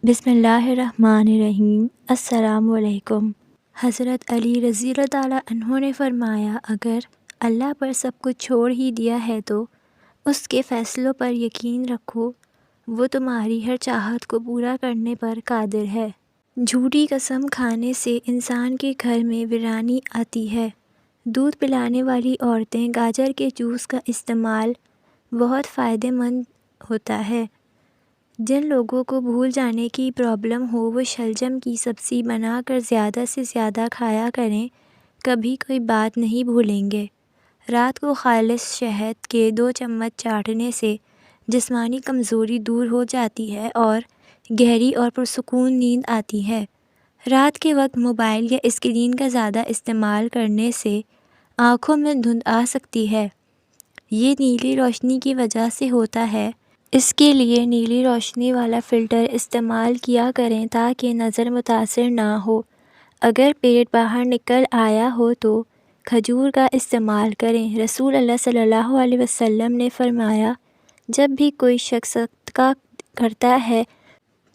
بسم اللہ الرحمن الرحیم۔ السلام علیکم۔ حضرت علی رضی اللہ تعالیٰ عنہ نے فرمایا، اگر اللہ پر سب کچھ چھوڑ ہی دیا ہے تو اس کے فیصلوں پر یقین رکھو، وہ تمہاری ہر چاہت کو پورا کرنے پر قادر ہے۔ جھوٹی قسم کھانے سے انسان کے گھر میں ویرانی آتی ہے۔ دودھ پلانے والی عورتیں گاجر کے جوس کا استعمال بہت فائدہ مند ہوتا ہے۔ جن لوگوں کو بھول جانے کی پرابلم ہو وہ شلجم کی سبزی بنا کر زیادہ سے زیادہ کھایا کریں، کبھی کوئی بات نہیں بھولیں گے۔ رات کو خالص شہد کے 2 چمچ چاٹنے سے جسمانی کمزوری دور ہو جاتی ہے اور گہری اور پرسکون نیند آتی ہے۔ رات کے وقت موبائل یا اسکرین کا زیادہ استعمال کرنے سے آنکھوں میں دھند آ سکتی ہے۔ یہ نیلی روشنی کی وجہ سے ہوتا ہے۔ اس کے لیے نیلی روشنی والا فلٹر استعمال کیا کریں تاکہ نظر متاثر نہ ہو۔ اگر پیٹ باہر نکل آیا ہو تو کھجور کا استعمال کریں۔ رسول اللہ صلی اللہ علیہ وسلم نے فرمایا، جب بھی کوئی شخص صدقہ کرتا ہے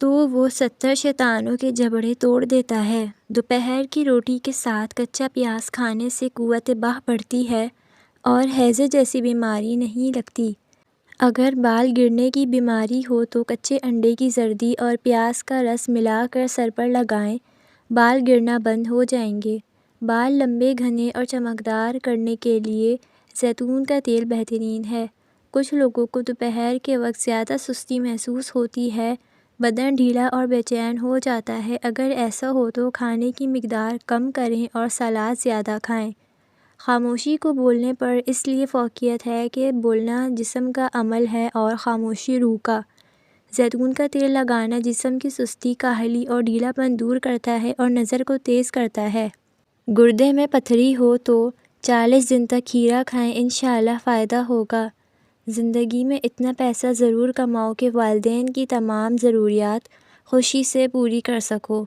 تو وہ 70 شیطانوں کے جبڑے توڑ دیتا ہے۔ دوپہر کی روٹی کے ساتھ کچا پیاز کھانے سے قوت باہ بڑھتی ہے اور ہیضہ جیسی بیماری نہیں لگتی۔ اگر بال گرنے کی بیماری ہو تو کچے انڈے کی زردی اور پیاز کا رس ملا کر سر پر لگائیں، بال گرنا بند ہو جائیں گے۔ بال لمبے، گھنے اور چمکدار کرنے کے لیے زیتون کا تیل بہترین ہے۔ کچھ لوگوں کو دوپہر کے وقت زیادہ سستی محسوس ہوتی ہے، بدن ڈھیلا اور بے چین ہو جاتا ہے۔ اگر ایسا ہو تو کھانے کی مقدار کم کریں اور سلاد زیادہ کھائیں۔ خاموشی کو بولنے پر اس لیے فوقیت ہے کہ بولنا جسم کا عمل ہے اور خاموشی روح کا۔ زیتون کا تیل لگانا جسم کی سستی، کاہلی اور ڈھیلا پن دور کرتا ہے اور نظر کو تیز کرتا ہے۔ گردے میں پتھری ہو تو 40 دن تک کھیرا کھائیں، انشاءاللہ فائدہ ہوگا۔ زندگی میں اتنا پیسہ ضرور کماؤ کہ والدین کی تمام ضروریات خوشی سے پوری کر سکو۔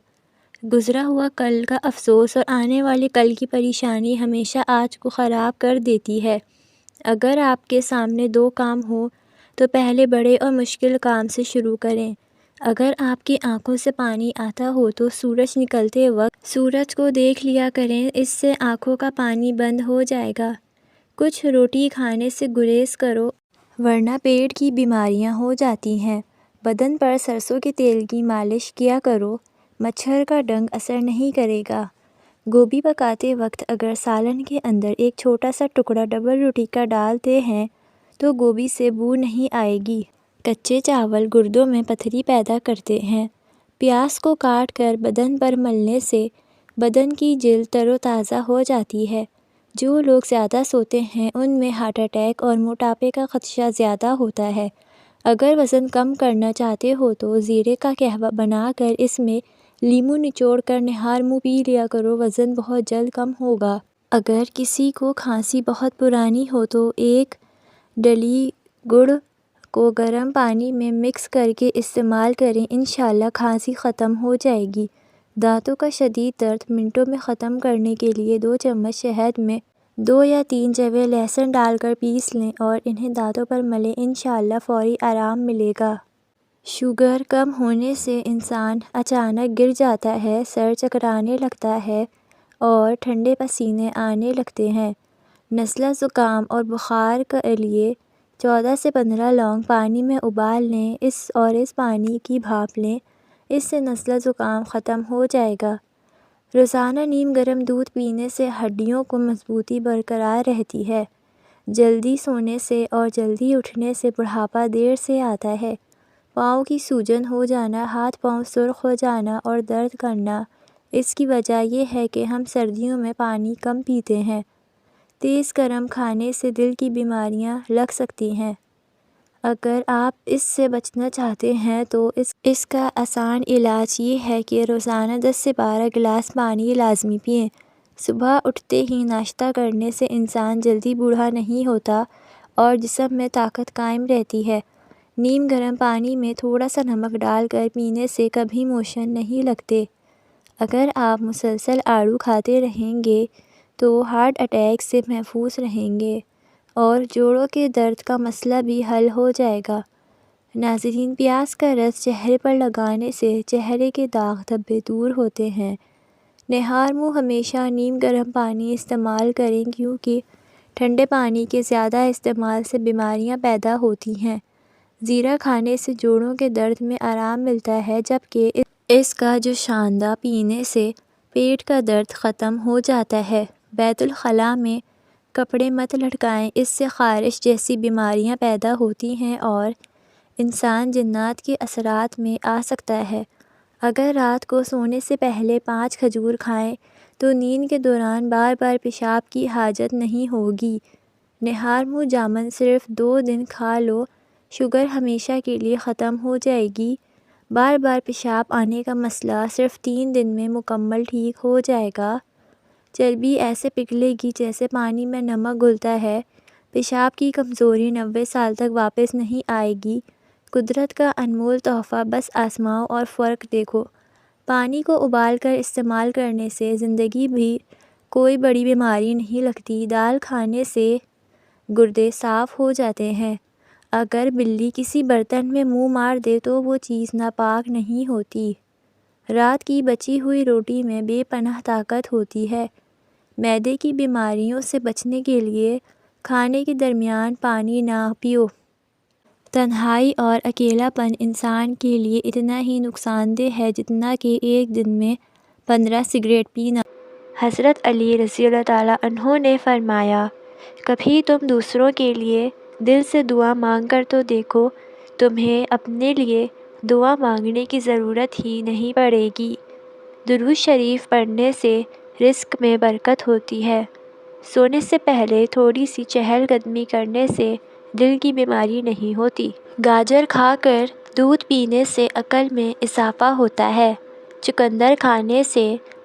گزرا ہوا کل کا افسوس اور آنے والے کل کی پریشانی ہمیشہ آج کو خراب کر دیتی ہے۔ اگر آپ کے سامنے 2 کام ہوں تو پہلے بڑے اور مشکل کام سے شروع کریں۔ اگر آپ کی آنکھوں سے پانی آتا ہو تو سورج نکلتے وقت سورج کو دیکھ لیا کریں، اس سے آنکھوں کا پانی بند ہو جائے گا۔ کچھ روٹی کھانے سے گریز کرو ورنہ پیٹ کی بیماریاں ہو جاتی ہیں۔ بدن پر سرسوں کے تیل کی مالش کیا کرو، مچھر کا ڈنگ اثر نہیں کرے گا۔ گوبھی پکاتے وقت اگر سالن کے اندر ایک چھوٹا سا ٹکڑا ڈبل روٹی کا ڈالتے ہیں تو گوبھی سے بو نہیں آئے گی۔ کچے چاول گردوں میں پتھری پیدا کرتے ہیں۔ پیاز کو کاٹ کر بدن پر ملنے سے بدن کی جلد تر و تازہ ہو جاتی ہے۔ جو لوگ زیادہ سوتے ہیں ان میں ہارٹ اٹیک اور موٹاپے کا خدشہ زیادہ ہوتا ہے۔ اگر وزن کم کرنا چاہتے ہو تو زیرے کا قہوہ بنا کر اس میں لیموں نچوڑ کر نہار منہ پی لیا کرو، وزن بہت جلد کم ہوگا۔ اگر کسی کو کھانسی بہت پرانی ہو تو 1 ڈلی گڑ کو گرم پانی میں مکس کر کے استعمال کریں، انشاءاللہ کھانسی ختم ہو جائے گی۔ دانتوں کا شدید درد منٹوں میں ختم کرنے کے لیے 2 چمچ شہد میں 2 یا 3 جویں لہسن ڈال کر پیس لیں اور انہیں دانتوں پر ملیں، انشاءاللہ فوری آرام ملے گا۔ شوگر کم ہونے سے انسان اچانک گر جاتا ہے، سر چکرانے لگتا ہے اور ٹھنڈے پسینے آنے لگتے ہیں۔ نزلہ، زکام اور بخار کے لیے 14 سے 15 لونگ پانی میں ابال لیں اس پانی کی بھاپ لیں، اس سے نزلہ زکام ختم ہو جائے گا۔ روزانہ نیم گرم دودھ پینے سے ہڈیوں کو مضبوطی برقرار رہتی ہے۔ جلدی سونے سے اور جلدی اٹھنے سے بڑھاپا دیر سے آتا ہے۔ پاؤں کی سوجن ہو جانا، ہاتھ پاؤں سرخ ہو جانا اور درد کرنا، اس کی وجہ یہ ہے کہ ہم سردیوں میں پانی کم پیتے ہیں۔ تیز گرم کھانے سے دل کی بیماریاں لگ سکتی ہیں۔ اگر آپ اس سے بچنا چاہتے ہیں تو اس کا آسان علاج یہ ہے کہ روزانہ 10 سے 12 گلاس پانی لازمی پئیں۔ صبح اٹھتے ہی ناشتہ کرنے سے انسان جلدی بوڑھا نہیں ہوتا اور جسم میں طاقت قائم رہتی ہے۔ نیم گرم پانی میں تھوڑا سا نمک ڈال کر پینے سے کبھی موشن نہیں لگتے۔ اگر آپ مسلسل آڑو کھاتے رہیں گے تو ہارٹ اٹیک سے محفوظ رہیں گے اور جوڑوں کے درد کا مسئلہ بھی حل ہو جائے گا۔ ناظرین، پیاز کا رس چہرے پر لگانے سے چہرے کے داغ دھبے دور ہوتے ہیں۔ نہار منہ ہمیشہ نیم گرم پانی استعمال کریں کیونکہ ٹھنڈے پانی کے زیادہ استعمال سے بیماریاں پیدا ہوتی ہیں۔ زیرہ کھانے سے جوڑوں کے درد میں آرام ملتا ہے، جبکہ اس کا جوشاندہ پینے سے پیٹ کا درد ختم ہو جاتا ہے۔ بیت الخلاء میں کپڑے مت لٹکائیں، اس سے خارش جیسی بیماریاں پیدا ہوتی ہیں اور انسان جنات کے اثرات میں آ سکتا ہے۔ اگر رات کو سونے سے پہلے 5 کھجور کھائیں تو نیند کے دوران بار بار پیشاب کی حاجت نہیں ہوگی۔ نہار منہ جامن صرف 2 دن کھا لو، شوگر ہمیشہ کے لیے ختم ہو جائے گی۔ بار بار پیشاب آنے کا مسئلہ صرف 3 دن میں مکمل ٹھیک ہو جائے گا۔ چربی ایسے پگھلے گی جیسے پانی میں نمک گھلتا ہے۔ پیشاب کی کمزوری 90 سال تک واپس نہیں آئے گی۔ قدرت کا انمول تحفہ، بس آزماؤ اور فرق دیکھو۔ پانی کو ابال کر استعمال کرنے سے زندگی بھی کوئی بڑی بیماری نہیں لگتی۔ دال کھانے سے گردے صاف ہو جاتے ہیں۔ اگر بلی کسی برتن میں منہ مار دے تو وہ چیز ناپاک نہیں ہوتی۔ رات کی بچی ہوئی روٹی میں بے پناہ طاقت ہوتی ہے۔ معدے کی بیماریوں سے بچنے کے لیے کھانے کے درمیان پانی نہ پیو۔ تنہائی اور اکیلا پن انسان کے لیے اتنا ہی نقصان دہ ہے جتنا کہ ایک دن میں 15 سگریٹ پینا۔ حضرت علی رضی اللہ تعالیٰ عنہ نے فرمایا، کبھی تم دوسروں کے لیے دل سے دعا مانگ کر تو دیکھو، تمہیں اپنے لیے دعا مانگنے کی ضرورت ہی نہیں پڑے گی۔ درود شریف پڑھنے سے رزق میں برکت ہوتی ہے۔ سونے سے پہلے تھوڑی سی چہل قدمی کرنے سے دل کی بیماری نہیں ہوتی۔ گاجر کھا کر دودھ پینے سے عقل میں اضافہ ہوتا ہے۔ چقندر کھانے سے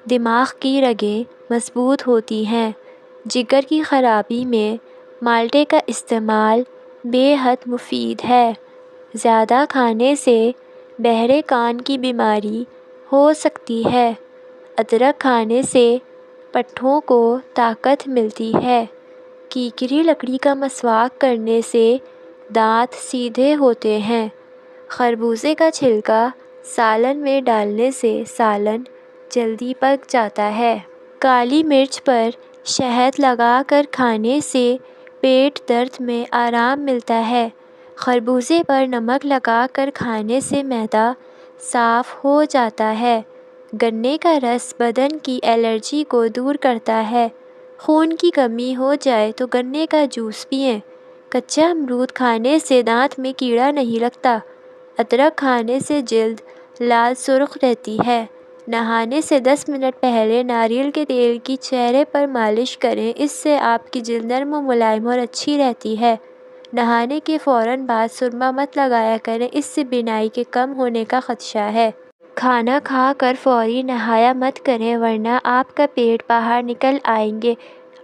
دماغ کی رگیں مضبوط ہوتی ہیں۔ جگر کی خرابی میں مالٹے کا استعمال بے حد مفید ہے۔ زیادہ کھانے سے بہرے کان کی بیماری ہو سکتی ہے۔ ادرک کھانے سے پٹھوں کو طاقت ملتی ہے۔ کیکری لکڑی کا مسواک کرنے سے دانت سیدھے ہوتے ہیں۔ خربوزے کا چھلکا سالن میں ڈالنے سے سالن جلدی پک جاتا ہے۔ کالی مرچ پر شہد لگا کر کھانے سے پیٹ درد میں آرام ملتا ہے۔ خربوزے پر نمک لگا کر کھانے سے معدہ صاف ہو جاتا ہے۔ گنے کا رس بدن کی الرجی کو دور کرتا ہے۔ خون کی کمی ہو جائے تو گنے کا جوس پئیں۔ کچا امرود کھانے سے دانت میں کیڑا نہیں لگتا۔ ادرک کھانے سے جلد لال سرخ رہتی ہے۔ نہانے سے 10 منٹ پہلے ناریل کے تیل کی چہرے پر مالش کریں، اس سے آپ کی جلد نرم و ملائم اور اچھی رہتی ہے۔ نہانے کے فوراً بعد سرما مت لگایا کریں، اس سے بینائی کے کم ہونے کا خدشہ ہے۔ کھانا کھا کر فوری نہایا مت کریں ورنہ آپ کا پیٹ باہر نکل آئیں گے۔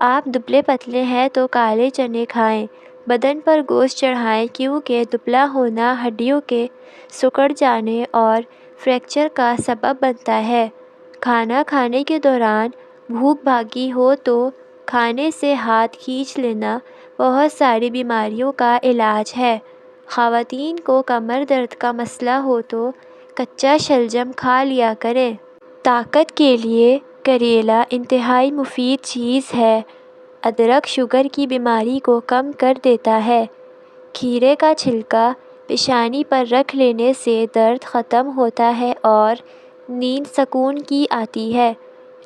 آپ دبلے پتلے ہیں تو کالے چنے کھائیں۔ بدن پر گوشت چڑھائیں کیونکہ دبلا ہونا ہڈیوں کے سکڑ جانے اور فریکچر کا سبب بنتا ہے۔ کھانا کھانے کے دوران بھوک بھاگی ہو تو کھانے سے ہاتھ کھینچ لینا بہت ساری بیماریوں کا علاج ہے۔ خواتین کو کمر درد کا مسئلہ ہو تو کچا شلجم کھا لیا کریں۔ طاقت کے لیے کریلا انتہائی مفید چیز ہے۔ ادرک شوگر کی بیماری کو کم کر دیتا ہے۔ کھیرے کا چھلکا پیشانی پر رکھ لینے سے درد ختم ہوتا ہے اور نیند سکون کی آتی ہے۔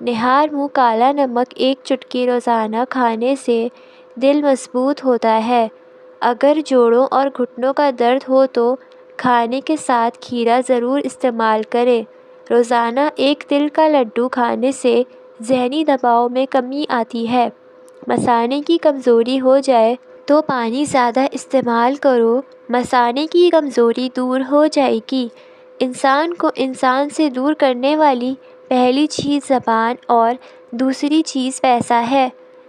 نہار منہ کالا نمک 1 چٹکی روزانہ کھانے سے دل مضبوط ہوتا ہے۔ اگر جوڑوں اور گھٹنوں کا درد ہو تو کھانے کے ساتھ کھیرا ضرور استعمال کریں۔ روزانہ 1 تل کا لڈو کھانے سے ذہنی دباؤ میں کمی آتی ہے۔ مثانے کی کمزوری ہو جائے تو پانی زیادہ استعمال کرو، مثانے کی کمزوری دور ہو جائے گی۔ انسان کو انسان سے دور کرنے والی پہلی چیز زبان اور دوسری چیز پیسہ ہے۔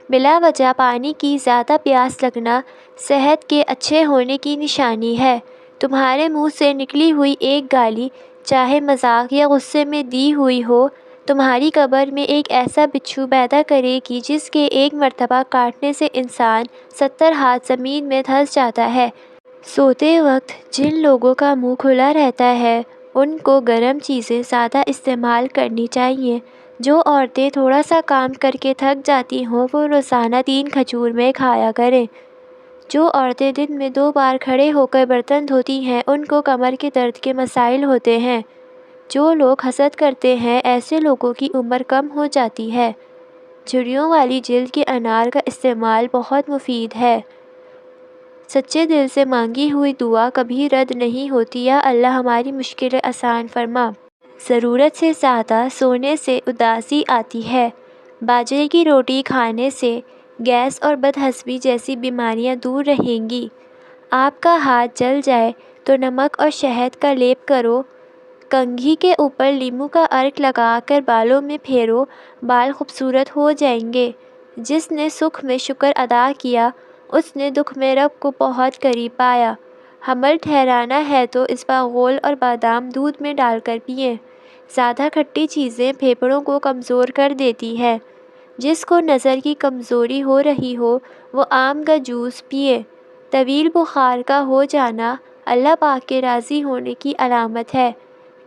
بلا وجہ پانی کی زیادہ پیاس لگنا صحت کے اچھے ہونے کی نشانی ہے۔ تمہارے منہ سے نکلی ہوئی ایک گالی، چاہے مذاق یا غصے میں دی ہوئی ہو، تمہاری قبر میں ایک ایسا بچھو پیدا کرے گی جس کے ایک مرتبہ کاٹنے سے انسان 70 ہاتھ زمین میں دھنس جاتا ہے۔ سوتے وقت جن لوگوں کا منہ کھلا رہتا ہے ان کو گرم چیزیں زیادہ استعمال کرنی چاہیے۔ جو عورتیں تھوڑا سا کام کر کے تھک جاتی ہوں وہ روزانہ 3 کھجور میں کھایا کریں۔ جو عورتیں دن میں 2 بار کھڑے ہو کر برتن دھوتی ہیں ان کو کمر کے درد کے مسائل ہوتے ہیں۔ جو لوگ حسد کرتے ہیں ایسے لوگوں کی عمر کم ہو جاتی ہے۔ جھریوں والی جلد کے انار کا استعمال بہت مفید ہے۔ سچے دل سے مانگی ہوئی دعا کبھی رد نہیں ہوتی۔ یا اللہ ہماری مشکلیں آسان فرما۔ ضرورت سے زیادہ سونے سے اداسی آتی ہے۔ باجرے کی روٹی کھانے سے گیس اور بدہضمی جیسی بیماریاں دور رہیں گی۔ آپ کا ہاتھ جل جائے تو نمک اور شہد کا لیپ کرو، کنگھی کے اوپر لیموں کا عرق لگا کر بالوں میں پھیرو، بال خوبصورت ہو جائیں گے۔ جس نے سکھ میں شکر ادا کیا اس نے دکھ میں رب کو بہت قریب پایا۔ حمل ٹھہرانا ہے تو اسبغول اور بادام دودھ میں ڈال کر پئیں۔ زیادہ کھٹی چیزیں پھیپھڑوں کو کمزور کر دیتی ہے۔ جس کو نظر کی کمزوری ہو رہی ہو وہ آم کا جوس پیے۔ طویل بخار کا ہو جانا اللہ پاک کے راضی ہونے کی علامت ہے۔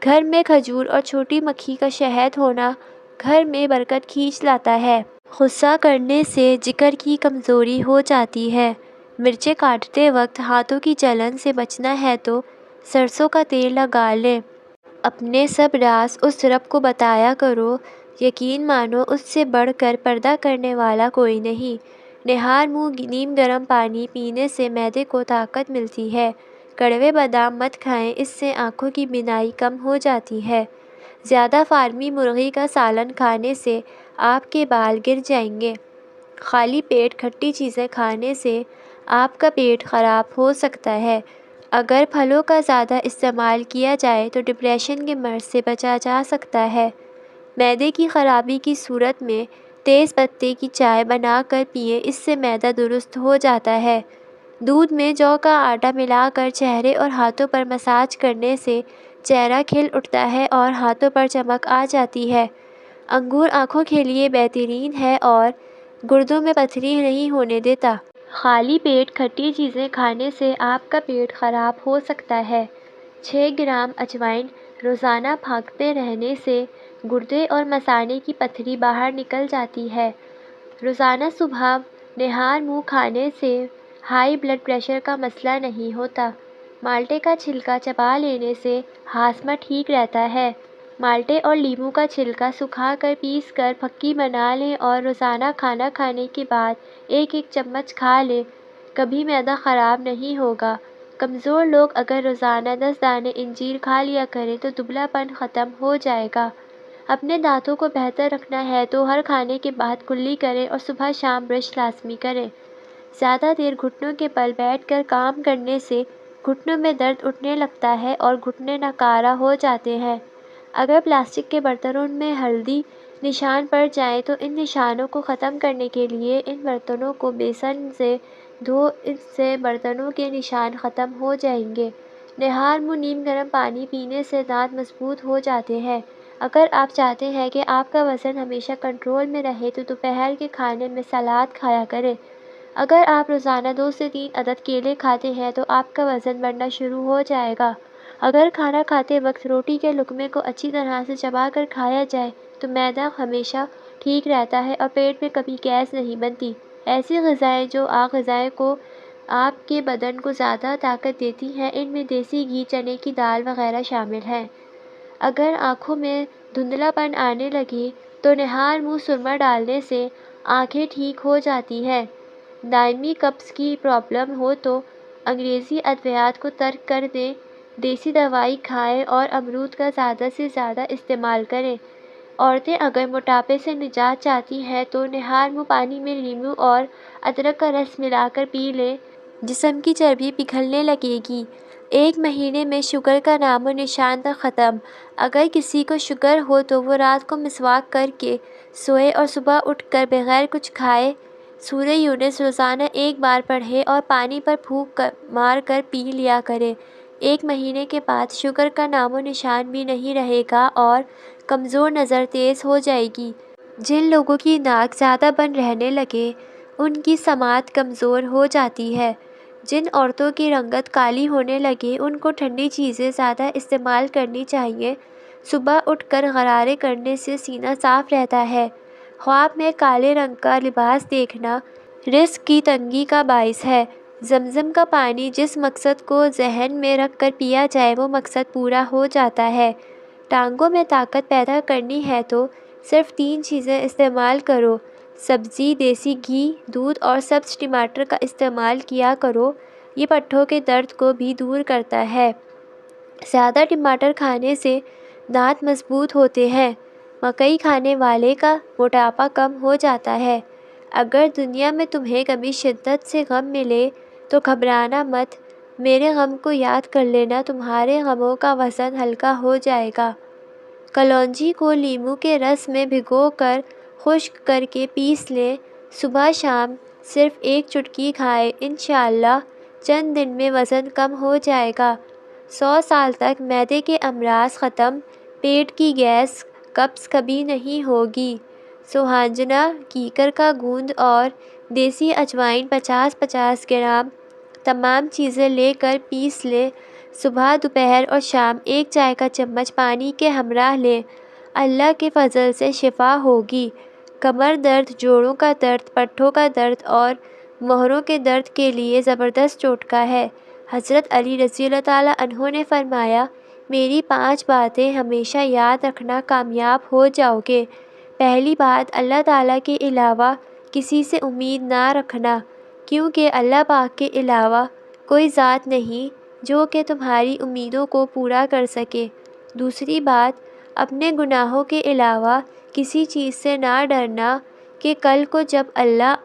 گھر میں کھجور اور چھوٹی مکھی کا شہد ہونا گھر میں برکت کھینچ لاتا ہے۔ غصہ کرنے سے جگر کی کمزوری ہو جاتی ہے۔ مرچیں کاٹتے وقت ہاتھوں کی جلن سے بچنا ہے تو سرسوں کا تیل لگا لیں۔ اپنے سب راز اس رب کو بتایا کرو، یقین مانو اس سے بڑھ کر پردہ کرنے والا کوئی نہیں۔ نہار منہ نیم گرم پانی پینے سے معدے کو طاقت ملتی ہے۔ کڑوے بادام مت کھائیں، اس سے آنکھوں کی بینائی کم ہو جاتی ہے۔ زیادہ فارمی مرغی کا سالن کھانے سے آپ کے بال گر جائیں گے۔ خالی پیٹ کھٹی چیزیں کھانے سے آپ کا پیٹ خراب ہو سکتا ہے۔ اگر پھلوں کا زیادہ استعمال کیا جائے تو ڈپریشن کے مرض سے بچا جا سکتا ہے۔ معدے کی خرابی کی صورت میں تیز پتے کی چائے بنا کر پئیں، اس سے معدہ درست ہو جاتا ہے۔ دودھ میں جو کا آٹا ملا کر چہرے اور ہاتھوں پر مساج کرنے سے چہرہ کھل اٹھتا ہے اور ہاتھوں پر چمک آ جاتی ہے۔ انگور آنکھوں کے لیے بہترین ہے اور گردوں میں پتھری نہیں ہونے دیتا۔ خالی پیٹ کھٹی چیزیں کھانے سے آپ کا پیٹ خراب ہو سکتا ہے۔ 6 گرام اجوائن روزانہ پھاکتے رہنے سے گردے اور مثانے کی پتھری باہر نکل جاتی ہے۔ روزانہ صبح نہار منہ کھانے سے ہائی بلڈ پریشر کا مسئلہ نہیں ہوتا۔ مالٹے کا چھلکا چبا لینے سے ہاضمہ ٹھیک رہتا ہے۔ مالٹے اور لیموں کا چھلکا سکھا کر پیس کر پھکی بنا لیں اور روزانہ کھانا کھانے کے بعد 1 چمچ کھا لیں، کبھی معدہ خراب نہیں ہوگا۔ کمزور لوگ اگر روزانہ 10 دانے انجیر کھا لیا کریں تو دبلا پن ختم ہو جائے گا۔ اپنے دانتوں کو بہتر رکھنا ہے تو ہر کھانے کے بعد کلی کریں اور صبح شام برش لازمی کریں۔ زیادہ دیر گھٹنوں کے بل بیٹھ کر کام کرنے سے گھٹنوں میں درد اٹھنے لگتا ہے اور گھٹنے ناکارہ ہو جاتے ہیں۔ اگر پلاسٹک کے برتنوں میں ہلدی نشان پڑ جائیں تو ان نشانوں کو ختم کرنے کے لیے ان برتنوں کو بیسن سے دھو، اس سے برتنوں کے نشان ختم ہو جائیں گے۔ نہار منہ نیم گرم پانی پینے سے دانت مضبوط ہو جاتے ہیں۔ اگر آپ چاہتے ہیں کہ آپ کا وزن ہمیشہ کنٹرول میں رہے تو دوپہر کے کھانے میں سلاد کھایا کریں۔ اگر آپ روزانہ 2 سے 3 عدد کیلے کھاتے ہیں تو آپ کا وزن بڑھنا شروع ہو جائے گا۔ اگر کھانا کھاتے وقت روٹی کے لقمے کو اچھی طرح سے چبا کر کھایا جائے تو معدہ ہمیشہ ٹھیک رہتا ہے اور پیٹ میں کبھی گیس نہیں بنتی۔ ایسی غذائیں جو غذائیں کو آپ کے بدن کو زیادہ طاقت دیتی ہیں، ان میں دیسی گھی، چنے کی دال وغیرہ شامل ہیں۔ اگر آنکھوں میں دھندلا پن آنے لگے تو نہار منہ سرما ڈالنے سے آنکھیں ٹھیک ہو جاتی ہیں۔ دائمی قبض کی پرابلم ہو تو انگریزی ادویات کو ترک کر دیں، دیسی دوائی کھائیں اور امرود کا زیادہ سے زیادہ استعمال کریں۔ عورتیں اگر موٹاپے سے نجات چاہتی ہیں تو نہار منہ پانی میں لیموں اور ادرک کا رس ملا کر پی لیں، جسم کی چربی پگھلنے لگے گی۔ 1 مہینے میں شوگر کا نام و نشان تک ختم۔ اگر کسی کو شوگر ہو تو وہ رات کو مسواک کر کے سوئے اور صبح اٹھ کر بغیر کچھ کھائے سورہ یونس روزانہ 1 بار پڑھے اور پانی پر پھونک مار کر پی لیا کرے۔ 1 مہینے کے بعد شوگر کا نام و نشان بھی نہیں رہے گا اور کمزور نظر تیز ہو جائے گی۔ جن لوگوں کی ناک زیادہ بند رہنے لگے ان کی سماعت کمزور ہو جاتی ہے۔ جن عورتوں کی رنگت کالی ہونے لگے ان کو ٹھنڈی چیزیں زیادہ استعمال کرنی چاہیے۔ صبح اٹھ کر غرارے کرنے سے سینہ صاف رہتا ہے۔ خواب میں کالے رنگ کا لباس دیکھنا رزق کی تنگی کا باعث ہے۔ زمزم کا پانی جس مقصد کو ذہن میں رکھ کر پیا جائے وہ مقصد پورا ہو جاتا ہے۔ ٹانگوں میں طاقت پیدا کرنی ہے تو صرف 3 چیزیں استعمال کرو: سبزی، دیسی گھی، دودھ اور سبز ٹماٹر کا استعمال کیا کرو۔ یہ پٹھوں کے درد کو بھی دور کرتا ہے۔ زیادہ ٹماٹر کھانے سے دانت مضبوط ہوتے ہیں۔ مکئی کھانے والے کا موٹاپا کم ہو جاتا ہے۔ اگر دنیا میں تمہیں کبھی شدت سے غم ملے تو گھبرانا مت، میرے غم کو یاد کر لینا، تمہارے غموں کا وزن ہلکا ہو جائے گا۔ کلونجی کو لیموں کے رس میں بھگو کر خشک کر کے پیس لیں۔ صبح شام صرف 1 چٹکی کھائیں، انشاءاللہ چند دن میں وزن کم ہو جائے گا۔ 100 سال تک معدے کے امراض ختم، پیٹ کی گیس، قبض کبھی نہیں ہوگی۔ سوہانجنا، کیکر کا گوند اور دیسی اجوائن 50-50 گرام تمام چیزیں لے کر پیس لیں۔ صبح، دوپہر اور شام 1 چائے کا چمچ پانی کے ہمراہ لیں، اللہ کے فضل سے شفا ہوگی۔ کمر درد، جوڑوں کا درد، پٹھوں کا درد اور موہروں کے درد کے لیے زبردست ٹوٹکا ہے۔ حضرت علی رضی اللہ تعالیٰ عنہ نے فرمایا، میری 5 باتیں ہمیشہ یاد رکھنا، کامیاب ہو جاؤ گے۔ پہلی بات، اللہ تعالیٰ کے علاوہ کسی سے امید نہ رکھنا، کیونکہ اللہ پاک کے علاوہ کوئی ذات نہیں جو کہ تمہاری امیدوں کو پورا کر سکے۔ دوسری بات، اپنے گناہوں کے علاوہ کسی چیز سے نہ ڈرنا کہ کل کو جب اللہ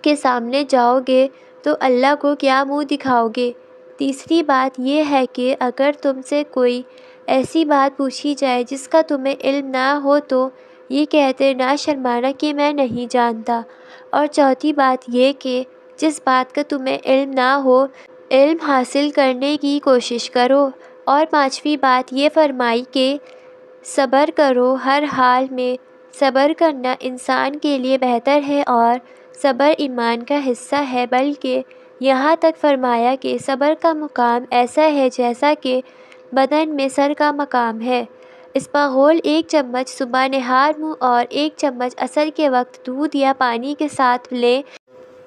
کے سامنے جاؤ گے تو اللہ کو کیا منہ دکھاؤ گے۔ تیسری بات یہ ہے کہ اگر تم سے کوئی ایسی بات پوچھی جائے جس کا تمہیں علم نہ ہو تو یہ کہتے نہ شرمانا کہ میں نہیں جانتا۔ اور چوتھی بات یہ کہ جس بات کا تمہیں علم نہ ہو، علم حاصل کرنے کی کوشش کرو۔ اور 5ویں بات یہ فرمائی کہ صبر کرو، ہر حال میں صبر کرنا انسان کے لیے بہتر ہے اور صبر ایمان کا حصہ ہے، بلکہ یہاں تک فرمایا کہ صبر کا مقام ایسا ہے جیسا کہ بدن میں سر کا مقام ہے۔ اسپغول 1 چمچ صبح نہار منہ اور 1 چمچ عصر کے وقت دودھ یا پانی کے ساتھ لیں۔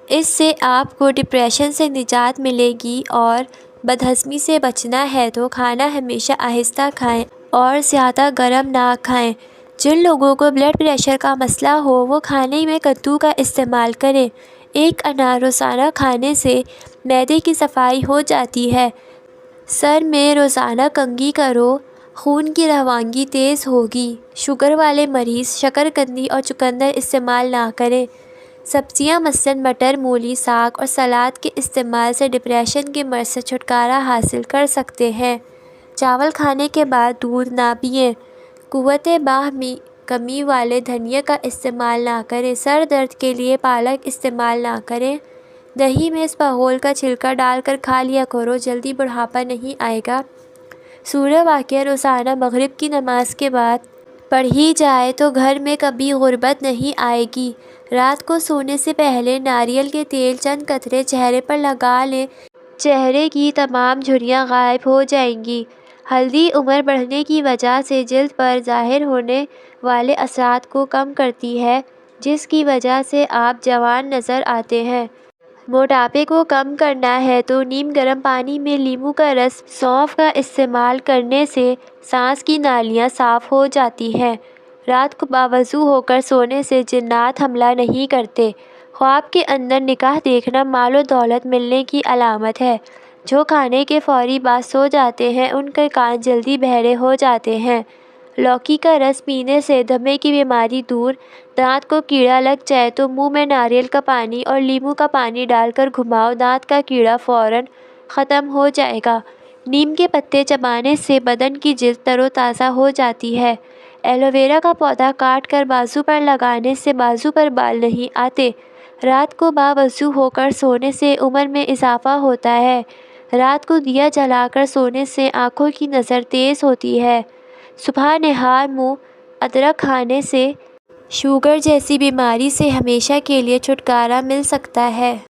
اس سے آپ کو ڈپریشن سے نجات ملے گی۔ اور بدہضمی سے بچنا ہے تو کھانا ہمیشہ آہستہ کھائیں اور زیادہ گرم نہ کھائیں۔ جن لوگوں کو بلڈ پریشر کا مسئلہ ہو وہ کھانے میں کدو کا استعمال کریں۔ 1 انار روزانہ کھانے سے معدے کی صفائی ہو جاتی ہے۔ سر میں روزانہ کنگھی کرو، خون کی روانی تیز ہوگی۔ شوگر والے مریض شکرکندی اور چقندر استعمال نہ کریں۔ سبزیاں مثلاً مٹر، مولی، ساگ اور سلاد کے استعمال سے ڈپریشن کے مرض سے چھٹکارا حاصل کر سکتے ہیں۔ چاول کھانے کے بعد دودھ نہ پئیں۔ قوت باہ میں کمی والے دھنیا کا استعمال نہ کریں۔ سر درد کے لیے پالک استعمال نہ کریں۔ دہی میں اسپغول کا چھلکا ڈال کر کھا لیا کرو، جلدی بڑھاپا نہیں آئے گا۔ سورہ واقعہ روزانہ مغرب کی نماز کے بعد پڑھی جائے تو گھر میں کبھی غربت نہیں آئے گی۔ رات کو سونے سے پہلے ناریل کے تیل چند قطرے چہرے پر لگا لیں، چہرے کی تمام جھریاں غائب ہو جائیں گی۔ ہلدی عمر بڑھنے کی وجہ سے جلد پر ظاہر ہونے والے اثرات کو کم کرتی ہے، جس کی وجہ سے آپ جوان نظر آتے ہیں۔ موٹاپے کو کم کرنا ہے تو نیم گرم پانی میں لیموں کا رس، سونف کا استعمال کرنے سے سانس کی نالیاں صاف ہو جاتی ہیں۔ رات کو باوضو ہو کر سونے سے جنات حملہ نہیں کرتے۔ خواب کے اندر نکاح دیکھنا مال و دولت ملنے کی علامت ہے۔ جو کھانے کے فوری بعد سو جاتے ہیں ان کے کان جلدی بہرے ہو جاتے ہیں۔ لوکی کا رس پینے سے دمے کی بیماری دور۔ دانت کو کیڑا لگ جائے تو منہ میں ناریل کا پانی اور لیموں کا پانی ڈال کر گھماؤ، دانت کا کیڑا فوراً ختم ہو جائے گا۔ نیم کے پتے چبانے سے بدن کی جلد تر و تازہ ہو جاتی ہے۔ ایلو ویرا کا پودا کاٹ کر بازو پر لگانے سے بازو پر بال نہیں آتے۔ رات کو باوضو ہو کر سونے سے عمر میں اضافہ ہوتا ہے۔ رات کو دیا جلا کر سونے سے آنکھوں کی نظر تیز ہوتی ہے۔ صبح نہار منہ ادرک کھانے سے شوگر جیسی بیماری سے ہمیشہ کے لیے چھٹکارا مل سکتا ہے۔